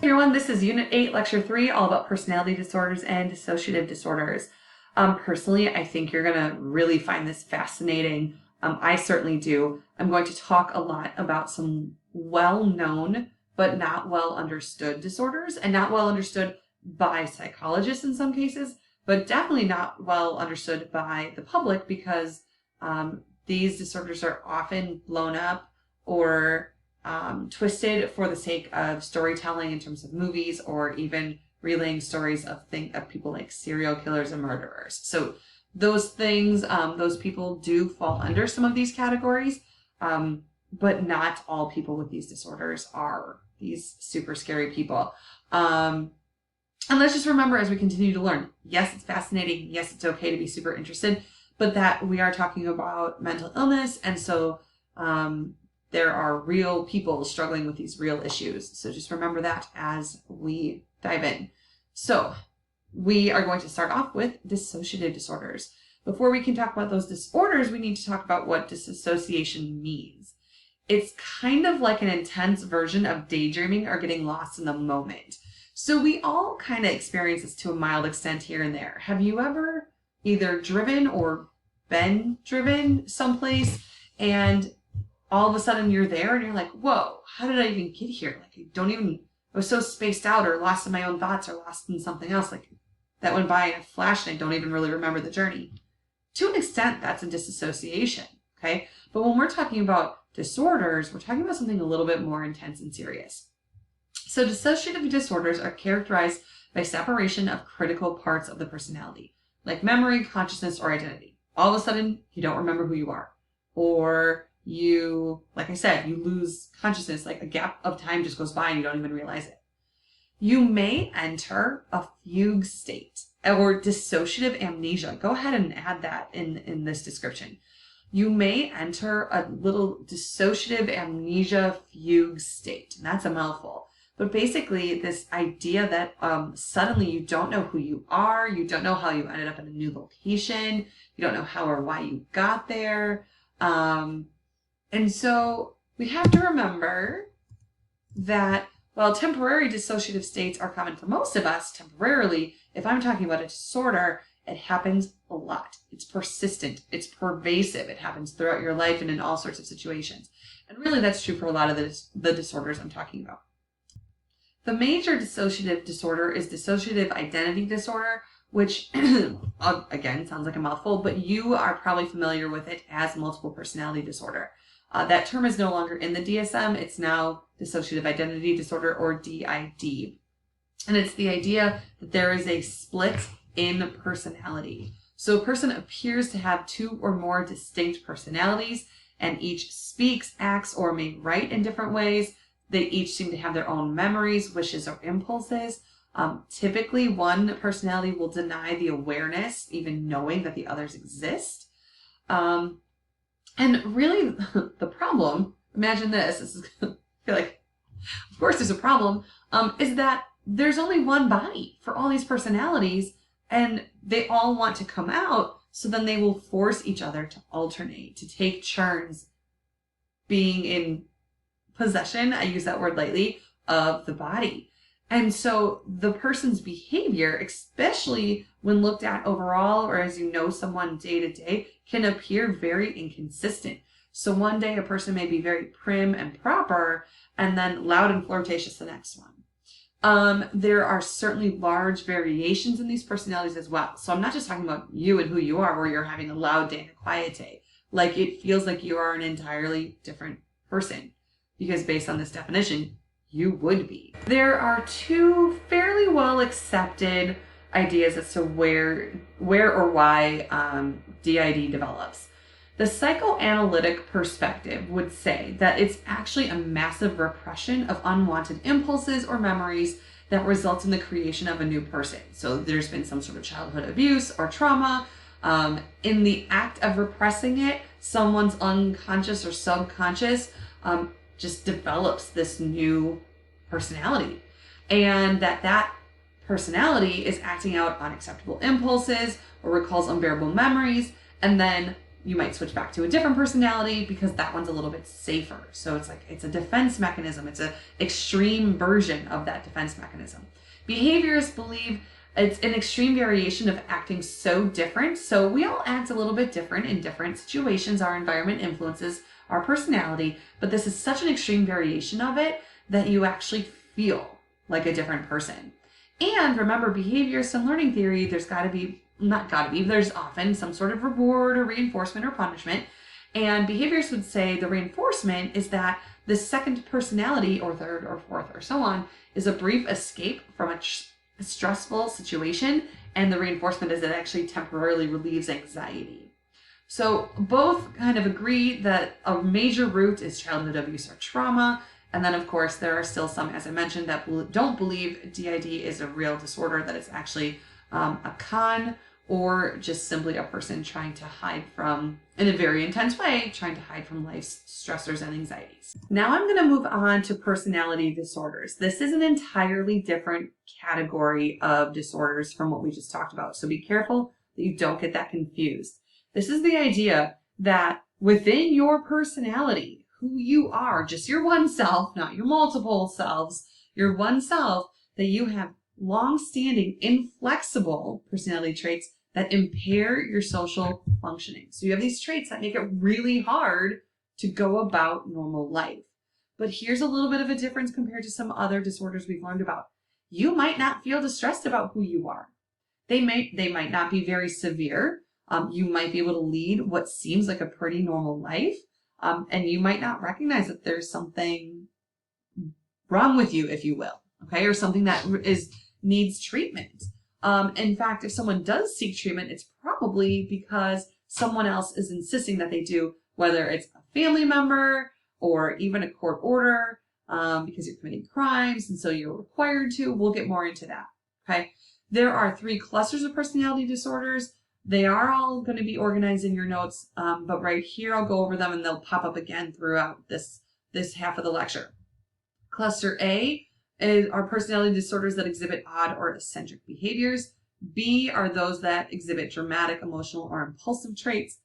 Hey everyone, this is Unit 8, Lecture 3, all about personality disorders and dissociative disorders. Personally, I think you're going to really find this fascinating. I certainly do. I'm going to talk a lot about some well-known but not well understood disorders, and not well understood by psychologists in some cases, but definitely not well understood by the public because these disorders are often blown up or twisted for the sake of storytelling in terms of movies, or even relaying stories of people like serial killers and murderers. So those things, those people do fall under some of these categories, but not all people with these disorders are these super scary people. And let's just remember as we continue to learn, yes, it's fascinating. Yes, it's okay to be super interested, but that we are talking about mental illness. And so there are real people struggling with these real issues. So just remember that as we dive in. So we are going to start off with dissociative disorders. Before we can talk about those disorders, we need to talk about what disassociation means. It's kind of like an intense version of daydreaming or getting lost in the moment. So we all kind of experience this to a mild extent here and there. Have you ever either driven or been driven someplace and all of a sudden you're there and you're like, whoa, how did I even get here? Like, I was so spaced out or lost in my own thoughts or lost in something else. Like, that went by in a flash and I don't even really remember the journey. To an extent, that's a disassociation, okay? But when we're talking about disorders, we're talking about something a little bit more intense and serious. So dissociative disorders are characterized by separation of critical parts of the personality, like memory, consciousness, or identity. All of a sudden, you don't remember who you are. Or you, like I said, you lose consciousness, like a gap of time just goes by and you don't even realize it. You may enter a fugue state or dissociative amnesia. Go ahead and add that in this description. You may enter a little dissociative amnesia fugue state, and that's a mouthful. But basically this idea that suddenly you don't know who you are, you don't know how you ended up in a new location, you don't know how or why you got there. And so we have to remember that while temporary dissociative states are common for most of us, temporarily, if I'm talking about a disorder, it happens a lot. It's persistent. It's pervasive. It happens throughout your life and in all sorts of situations. And really that's true for a lot of the disorders I'm talking about. The major dissociative disorder is dissociative identity disorder, which again sounds like a mouthful, but you are probably familiar with it as multiple personality disorder. That term is no longer in the DSM. It's now dissociative identity disorder, or DID. And it's the idea that there is a split in personality. So a person appears to have two or more distinct personalities, and each speaks, acts, or may write in different ways. They each seem to have their own memories, wishes, or impulses. Typically, one personality will deny the awareness, even knowing that the others exist. And really, the problem, imagine this is, I feel like, of course there's a problem, is that there's only one body for all these personalities, and they all want to come out, so then they will force each other to alternate, to take turns being in possession, I use that word lightly, of the body. And so the person's behavior, especially when looked at overall or as you know someone day to day, can appear very inconsistent. So one day a person may be very prim and proper and then loud and flirtatious the next one. There are certainly large variations in these personalities as well. So I'm not just talking about you and who you are, where you're having a loud day and a quiet day. Like, it feels like you are an entirely different person, because based on this definition, you would be. There are two fairly well accepted ideas as to where or why DID develops. The psychoanalytic perspective would say that it's actually a massive repression of unwanted impulses or memories that results in the creation of a new person. So there's been some sort of childhood abuse or trauma. In the act of repressing it, someone's unconscious or subconscious just develops this new personality, and that personality is acting out unacceptable impulses or recalls unbearable memories, and then You might switch back to a different personality because that one's a little bit safer. So it's like, it's a defense mechanism. It's an extreme version of that defense mechanism. Behaviorists believe it's an extreme variation of acting so different. So we all act a little bit different in different situations. Our environment influences our personality, but this is such an extreme variation of it that you actually feel like a different person. And remember, behaviorists and learning theory, there's often some sort of reward or reinforcement or punishment. And behaviorists would say the reinforcement is that the second personality, or third or fourth or so on, is a brief escape from a stressful situation, and the reinforcement is it actually temporarily relieves anxiety. So both kind of agree that a major root is childhood abuse or trauma. And then, of course, there are still some, as I mentioned, that don't believe DID is a real disorder, that it's actually a con, or just simply a person trying to hide from, in a very intense way, trying to hide from life's stressors and anxieties. Now I'm going to move on to personality disorders. This is an entirely different category of disorders from what we just talked about. So be careful that you don't get that confused. This is the idea that within your personality, who you are, just your one self, not your multiple selves, your one self, that you have long-standing, inflexible personality traits that impair your social functioning. So you have these traits that make it really hard to go about normal life. But here's a little bit of a difference compared to some other disorders we've learned about. You might not feel distressed about who you are. They might not be very severe. You might be able to lead what seems like a pretty normal life. And you might not recognize that there's something wrong with you, if you will, okay, or something that needs treatment. In fact, if someone does seek treatment, it's probably because someone else is insisting that they do, whether it's a family member or even a court order, because you're committing crimes, and so you're required to. We'll get more into that, okay? There are 3 clusters of personality disorders. They are all going to be organized in your notes, but right here I'll go over them and they'll pop up again throughout this half of the lecture. Cluster A are personality disorders that exhibit odd or eccentric behaviors. B are those that exhibit dramatic, emotional, or impulsive traits.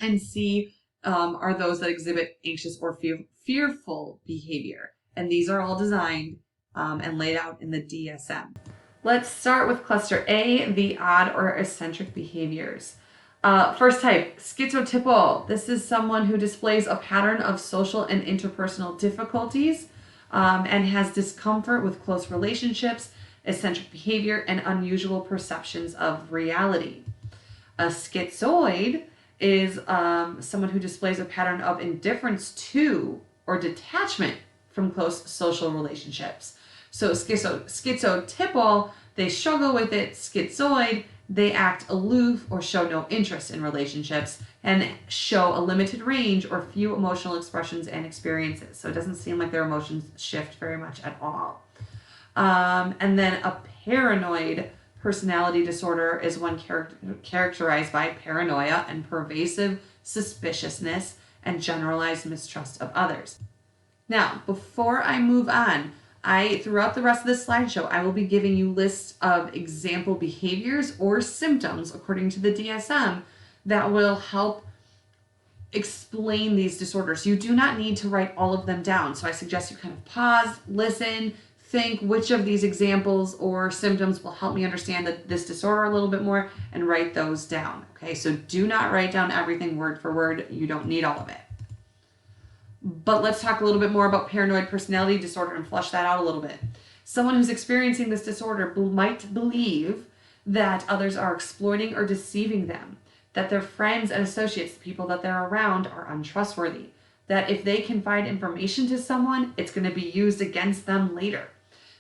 And C are those that exhibit anxious or fearful behavior. And these are all designed and laid out in the DSM. Let's start with cluster A, the odd or eccentric behaviors. First type, schizotypal. This is someone who displays a pattern of social and interpersonal difficulties and has discomfort with close relationships, eccentric behavior, and unusual perceptions of reality. A schizoid is someone who displays a pattern of indifference to or detachment from close social relationships. So schizotypal, they struggle with it. Schizoid, they act aloof or show no interest in relationships and show a limited range or few emotional expressions and experiences. So it doesn't seem like their emotions shift very much at all. And then a paranoid personality disorder is one characterized by paranoia and pervasive suspiciousness and generalized mistrust of others. Now, before I move on, throughout the rest of this slideshow, I will be giving you lists of example behaviors or symptoms according to the DSM that will help explain these disorders. You do not need to write all of them down. So I suggest you kind of pause, listen, think which of these examples or symptoms will help me understand this disorder a little bit more, and write those down. Okay, so do not write down everything word for word. You don't need all of it. But let's talk a little bit more about paranoid personality disorder and flush that out a little bit. Someone who's experiencing this disorder might believe that others are exploiting or deceiving them, that their friends and associates, the people that they're around, are untrustworthy, that if they confide information to someone, it's going to be used against them later,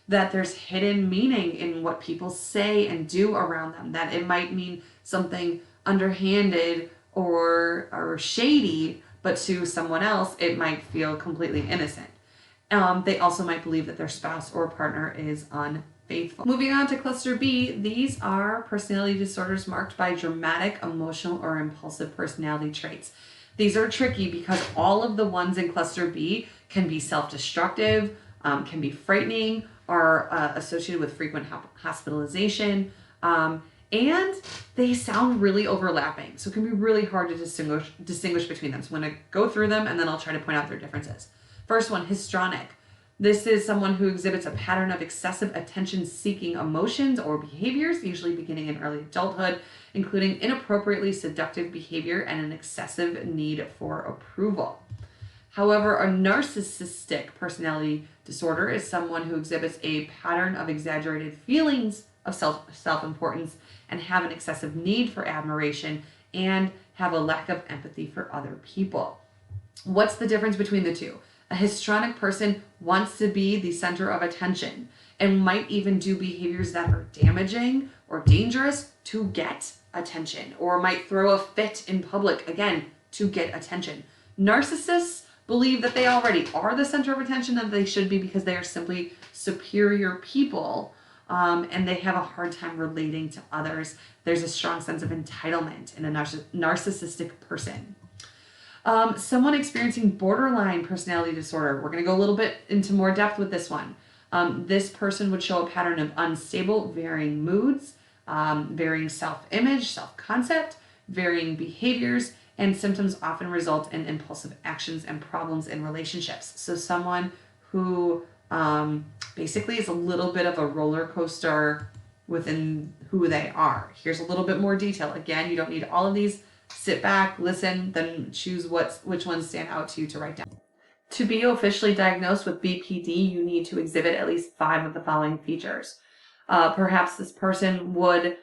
that there's hidden meaning in what people say and do around them, that it might mean something underhanded or shady, but to someone else, it might feel completely innocent. They also might believe that their spouse or partner is unfaithful. Moving on to cluster B, these are personality disorders marked by dramatic, emotional, or impulsive personality traits. These are tricky because all of the ones in cluster B can be self-destructive, can be frightening, are associated with frequent hospitalization, and they sound really overlapping. So it can be really hard to distinguish between them. So I'm going to go through them and then I'll try to point out their differences. First one, histrionic. This is someone who exhibits a pattern of excessive attention-seeking emotions or behaviors, usually beginning in early adulthood, including inappropriately seductive behavior and an excessive need for approval. However, a narcissistic personality disorder is someone who exhibits a pattern of exaggerated feelings of self-importance and have an excessive need for admiration and have a lack of empathy for other people. What's the difference between the two? A histrionic person wants to be the center of attention and might even do behaviors that are damaging or dangerous to get attention, or might throw a fit in public, again, to get attention. Narcissists believe that they already are the center of attention, and they should be, because they are simply superior people, and they have a hard time relating to others. There's a strong sense of entitlement in a narcissistic person. Someone experiencing borderline personality disorder, we're going to go a little bit into more depth with this one. This person would show a pattern of unstable, varying moods, varying self-image, self-concept, varying behaviors, and symptoms often result in impulsive actions and problems in relationships. So someone who basically is a little bit of a roller coaster within who they are. Here's a little bit more detail. Again, you don't need all of these. Sit back, listen, then choose which ones stand out to you to write down. To be officially diagnosed with BPD, you need to exhibit at least 5 of the following features. Perhaps this person would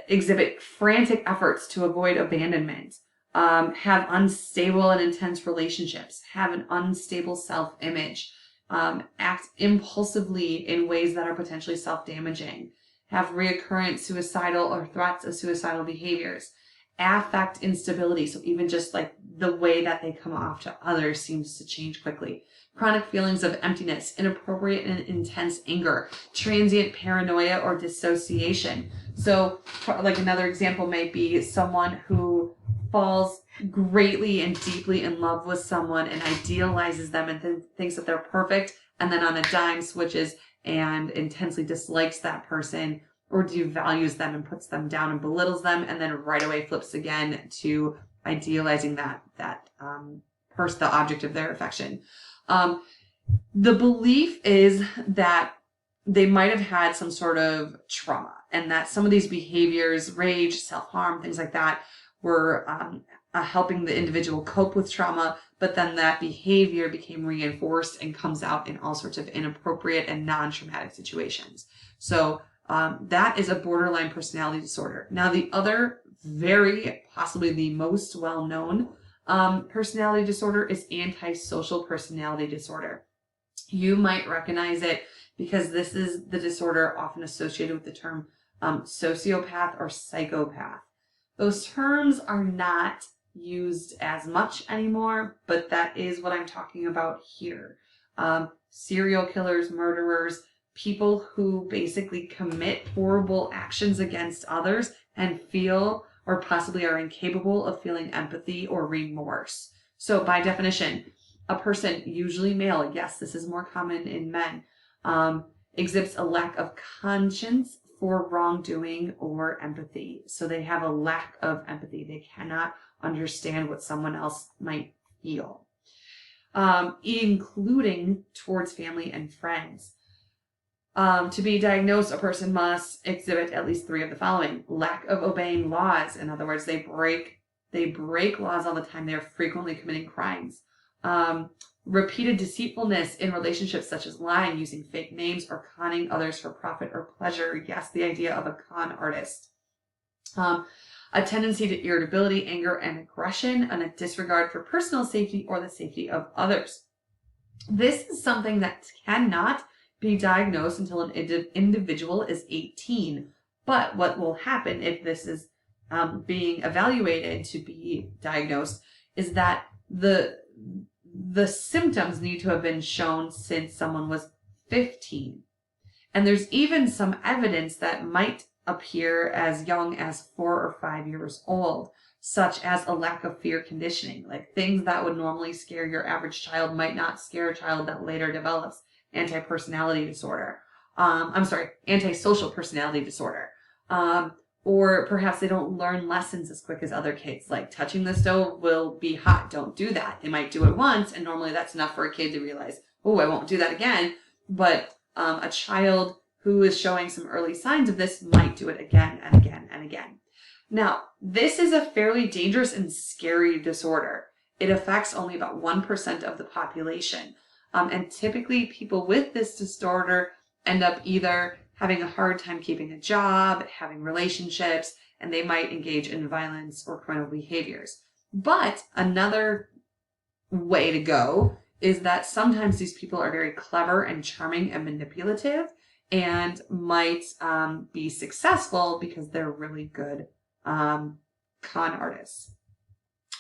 exhibit frantic efforts to avoid abandonment, have unstable and intense relationships, have an unstable self-image, act impulsively in ways that are potentially self-damaging, have reoccurrent suicidal or threats of suicidal behaviors, affect instability, so even just like the way that they come off to others seems to change quickly, chronic feelings of emptiness, inappropriate and intense anger, transient paranoia or dissociation. So like another example might be someone who falls greatly and deeply in love with someone and idealizes them and thinks that they're perfect, and then on a dime switches and intensely dislikes that person or devalues them and puts them down and belittles them, and then right away flips again to idealizing that person, the object of their affection. The belief is that they might have had some sort of trauma, and that some of these behaviors, rage, self-harm, things like that, were helping the individual cope with trauma, but then that behavior became reinforced and comes out in all sorts of inappropriate and non-traumatic situations. So that is a borderline personality disorder. Now, the other, very possibly the most well-known personality disorder is antisocial personality disorder. You might recognize it because this is the disorder often associated with the term sociopath or psychopath. Those terms are not used as much anymore, but that is what I'm talking about here. Serial killers, murderers, people who basically commit horrible actions against others and feel or possibly are incapable of feeling empathy or remorse. So by definition, a person, usually male, yes, this is more common in men, exhibits a lack of conscience for wrongdoing or empathy. So they have a lack of empathy. They cannot understand what someone else might feel, including towards family and friends. To be diagnosed, a person must exhibit at least 3 of the following: lack of obeying laws. In other words, they break laws all the time. They're frequently committing crimes. Repeated deceitfulness in relationships, such as lying, using fake names, or conning others for profit or pleasure. Yes, the idea of a con artist. A tendency to irritability, anger, and aggression, and a disregard for personal safety or the safety of others. This is something that cannot be diagnosed until an individual is 18. But what will happen if this is being evaluated to be diagnosed is that the symptoms need to have been shown since someone was 15. And there's even some evidence that might appear as young as 4 or 5 years old, such as a lack of fear conditioning. Like things that would normally scare your average child might not scare a child that later develops antisocial personality disorder. Or perhaps they don't learn lessons as quick as other kids. Like touching the stove will be hot. Don't do that. They might do it once, and normally that's enough for a kid to realize, oh, I won't do that again. But a child who is showing some early signs of this might do it again and again and again. Now, this is a fairly dangerous and scary disorder. It affects only about 1% of the population. And typically people with this disorder end up either having a hard time keeping a job, having relationships, and they might engage in violence or criminal behaviors. But another way to go is that sometimes these people are very clever and charming and manipulative and might be successful because they're really good con artists.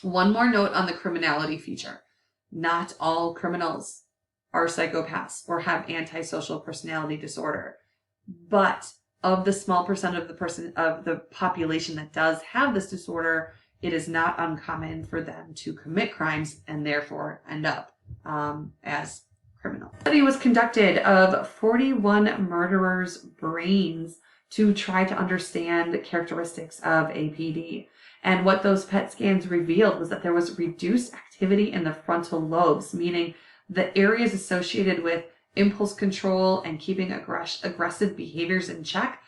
One more note on the criminality feature. Not all criminals are psychopaths or have antisocial personality disorder. But of the small percent of the population that does have this disorder, it is not uncommon for them to commit crimes and therefore end up as criminals. A study was conducted of 41 murderers' brains to try to understand the characteristics of APD. And what those PET scans revealed was that there was reduced activity in the frontal lobes, meaning the areas associated with impulse control and keeping aggressive behaviors in check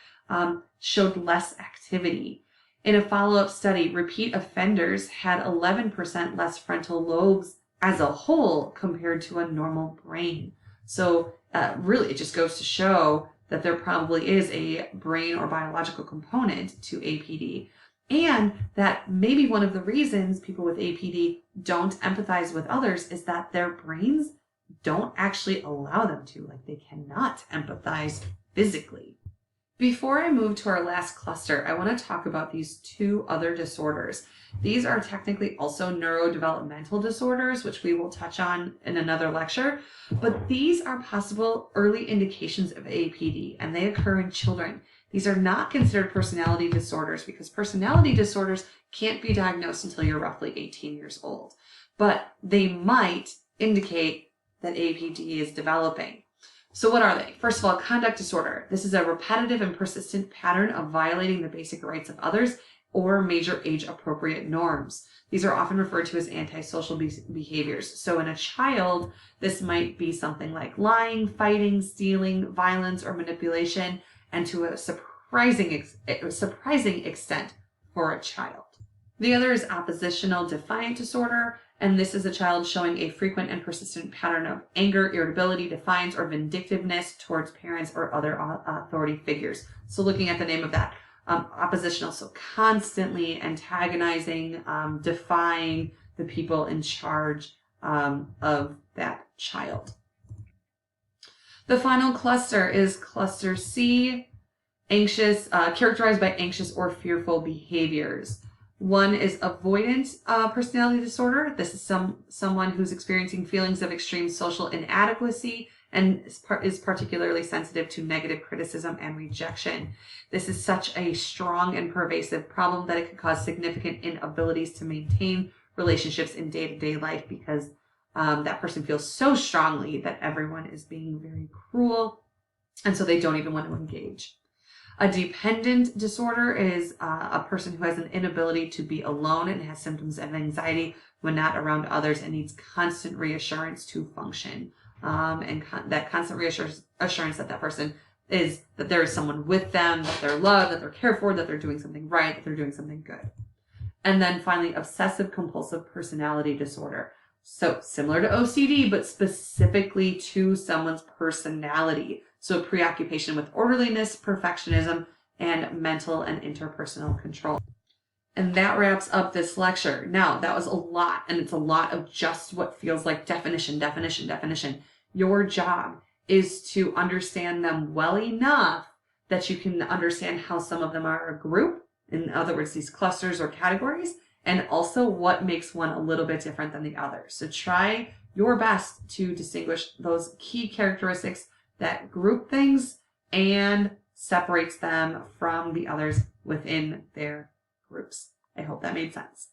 showed less activity. In a follow-up study, repeat offenders had 11% less frontal lobes as a whole compared to a normal brain. So really, it just goes to show that there probably is a brain or biological component to APD. And that maybe one of the reasons people with APD don't empathize with others is that their brains don't actually allow them to. Like, they cannot empathize physically. Before I move to our last cluster, I want to talk about these two other disorders. These are technically also neurodevelopmental disorders, which we will touch on in another lecture, but these are possible early indications of APD, and they occur in children. These are not considered personality disorders because personality disorders can't be diagnosed until you're roughly 18 years old, but they might indicate that APD is developing. So what are they? First of all, conduct disorder. This is a repetitive and persistent pattern of violating the basic rights of others or major age-appropriate norms. These are often referred to as antisocial behaviors. So in a child, this might be something like lying, fighting, stealing, violence, or manipulation, and to a surprising extent for a child. The other is oppositional defiant disorder, and this is a child showing a frequent and persistent pattern of anger, irritability, defiance, or vindictiveness towards parents or other authority figures. So looking at the name of that, oppositional, so constantly antagonizing, defying the people in charge of that child. The final cluster is cluster C, anxious, characterized by anxious or fearful behaviors. One is avoidant personality disorder. This is someone who's experiencing feelings of extreme social inadequacy and is particularly sensitive to negative criticism and rejection. This is such a strong and pervasive problem that it could cause significant inabilities to maintain relationships in day-to-day life because that person feels so strongly that everyone is being very cruel, and so they don't even want to engage. A dependent disorder is a person who has an inability to be alone and has symptoms of anxiety when not around others and needs constant reassurance to function. That constant reassurance that person is that there is someone with them, that they're loved, that they're cared for, that they're doing something right, that they're doing something good. And then finally, obsessive compulsive personality disorder. So similar to OCD, but specifically to someone's personality. So preoccupation with orderliness, perfectionism, and mental and interpersonal control. And that wraps up this lecture. Now, that was a lot, and it's a lot of just what feels like definition. Your job is to understand them well enough that you can understand how some of them are a group, in other words, these clusters or categories, and also what makes one a little bit different than the other. So try your best to distinguish those key characteristics that group things and separates them from the others within their groups. I hope that made sense.